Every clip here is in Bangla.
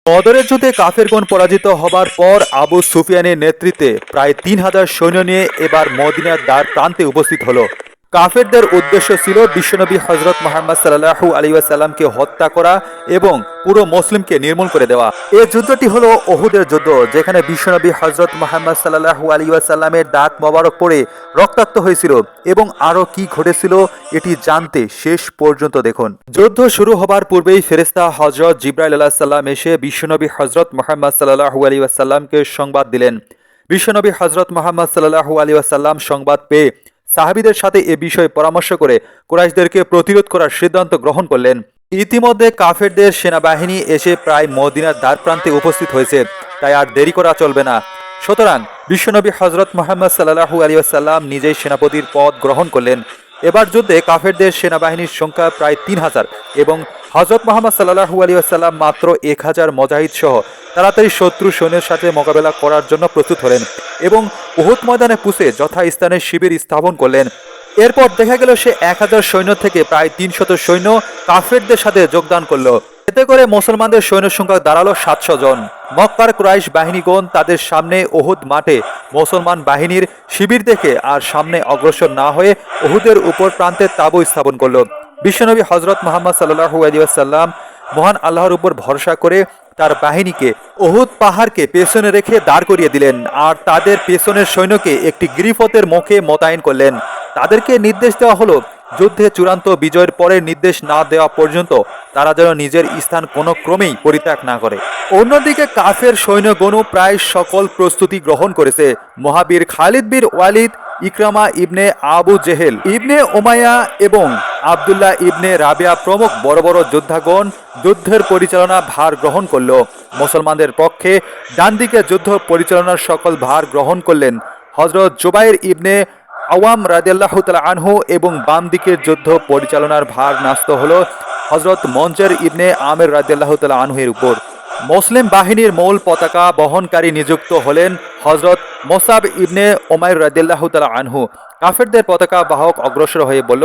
বদরের যুদ্ধে কাফেরগণ পরাজিত হবার পর আবু সুফিয়ানের নেতৃত্বে প্রায় ৩,০০০ সৈন্য নিয়ে এবার মদিনার দ্বার প্রান্তে উপস্থিত হলো। কাফেরদের উদ্দেশ্য ছিল বিশ্বনবী হজরত মুহাম্মদ সাল্লাল্লাহু আলাইহি ওয়াসাল্লামকে হত্যা করা এবং পুরো মুসলিমকে নির্মূল করে দেওয়া। এই যুদ্ধটি হলো উহুদের যুদ্ধ, যেখানে বিশ্বনবী হজরত মুহাম্মদ সাল্লাল্লাহু আলাইহি ওয়াসাল্লামের দাঁত মোবারক পড়ে রক্তাক্ত হয়েছিল। এবং আরও কি ঘটেছিল এটি জানতে শেষ পর্যন্ত দেখুন। যুদ্ধ শুরু হবার পূর্বেই ফেরেশতা হজরত জিবরাইল আলাইহিস সালাম এসে বিশ্বনবী হজরত মুহাম্মদ সাল্লাল্লাহু আলাইহি ওয়াসাল্লামকে সংবাদ দিলেন। বিশ্বনবী হজরত মুহাম্মদ সাল্লাল্লাহু আলাইহি ওয়াসাল্লাম সংবাদ পেয়ে সাহাবীদের সাথে এ বিষয়ে পরামর্শ করে কুরাইশদেরকে প্রতিরোধ করার সিদ্ধান্ত গ্রহণ করলেন। ইতিমধ্যে কাফেরদের সেনাবাহিনী এসে প্রায় মদিনার দ্বারপ্রান্তে উপস্থিত হয়েছে, তাই আর দেরি করা চলবে না। সুতরাং বিশ্বনবী হজরত মুহাম্মদ সাল্লাল্লাহু আলাইহি ওয়াসাল্লাম নিজেই সেনাপতির পদ গ্রহণ করলেন। এবার যুদ্ধে কাফেরদের সেনাবাহিনীর সংখ্যা প্রায় ৩,০০০ এবং হজরত মুহাম্মদ সাল্লাল্লাহু আলাইহি ওয়াসাল্লাম মাত্র ১,০০০ মুজাহিদ সহ তাড়াতাড়ি শত্রু সৈন্যের সাথে মোকাবেলা করার জন্য প্রস্তুত হলেন এবং উহুদ ময়দানে পুষে যথাস্থানে শিবির স্থাপন করলেন। এরপর দেখা গেল সে ১,০০০ সৈন্য থেকে প্রায় ৩০০ সৈন্য কাফেরদের সাথে যোগদান করল। এতে করে মুসলমানদের সৈন্য সংখ্যা দাঁড়ালো ৭০০ জন। মক্কার কুরাইশ বাহিনীগণ তাদের সামনে উহুদ মাঠে মুসলমান বাহিনীর শিবির দেখে আর সামনে অগ্রসর না হয়ে উহুদের উপর প্রান্তে তাঁবু স্থাপন করল। বিশ্বনবী হজরত মুহাম্মদ সাল্লাল্লাহু আলাইহি ওয়াসাল্লাম মহান আল্লাহর উপর ভরসা করে তার বাহিনীকে উহুদ পাহাড়কে পেছনে রেখে দাঁড় করিয়ে দিলেন আর তাদের পেছনের সৈন্যকে একটি গিরিফতের মুখে মোতায়েন করলেন। তাদেরকে নির্দেশ দেওয়া হলো যুদ্ধে চূড়ান্ত বিজয়ের পরের নির্দেশ না দেওয়া পর্যন্ত তারা যেন নিজের স্থান কোনো ক্রমেই পরিত্যাগ না করে। অন্যদিকে কাফের সৈন্যগণও প্রায় সকল প্রস্তুতি গ্রহণ করেছে। মহাবীর খালিদ বিন ওয়ালিদ, ইকরামা ইবনে আবু জেহেল, ইবনে উমাইয়া এবং আবদুল্লাহ ইবনে রাবিয়া প্রমুখ বড় বড় যোদ্ধাগণ যুদ্ধের পরিচালনা ভার গ্রহণ করল। মুসলমানদের পক্ষে ডান দিকে যুদ্ধ পরিচালনার সকল ভার গ্রহণ করলেন হযরত জুবাইর ইবনে আওয়াম রাদিয়াল্লাহু তাআলা আনহু এবং বাম দিকের যুদ্ধ পরিচালনার ভার ন্যস্ত হলো হযরত মনজর ইবনে আমের রাদিয়াল্লাহু তাআলা আনহুর উপর। মুসলিম বাহিনীর মূল পতাকা বহনকারী নিযুক্ত হলেন হযরত মুসআব ইবনে উমাইর রাদিয়াল্লাহু তাআলা আনহু। কাফেরদের পতাকা বাহক অগ্রসর হয়ে বলল,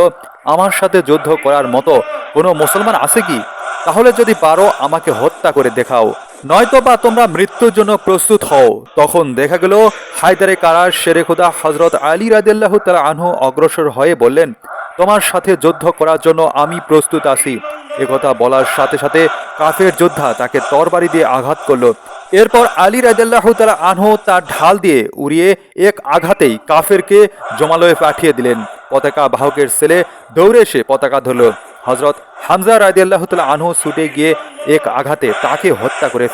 আমার সাথে যুদ্ধ করার মতো কোনো মুসলমান আছে কি? তাহলে যদি পারো আমাকে হত্যা করে দেখাও, নয়তোবা তোমরা মৃত্যুর জন্য প্রস্তুত হও। তখন দেখা গেল হায়দারে কারার শেরে খুদা হযরত আলী রাদিয়াল্লাহু তাআলা আনহু অগ্রসর হয়ে বললেন, তোমার সাথে যুদ্ধ করার জন্য আমি প্রস্তুত আছি। একথা বলার সাথে সাথে কাফের যোদ্ধা তাকে তরবারি দিয়ে আঘাত করল। এরপর আলী রাদিয়াল্লাহু তাআলা আনহু তার ঢাল দিয়ে উড়িয়ে এক আঘাতেই কাফেরকে জমালয়ে পাঠিয়ে দিলেন। পতাকা বাহকের ছেলে দৌড়ে এসে পতাকা ধরল। হযরত হামজা রাদিয়াল্লাহু তাআলা আনহু ছুটে গিয়ে এক আঘাতে তাকে হত্যা করে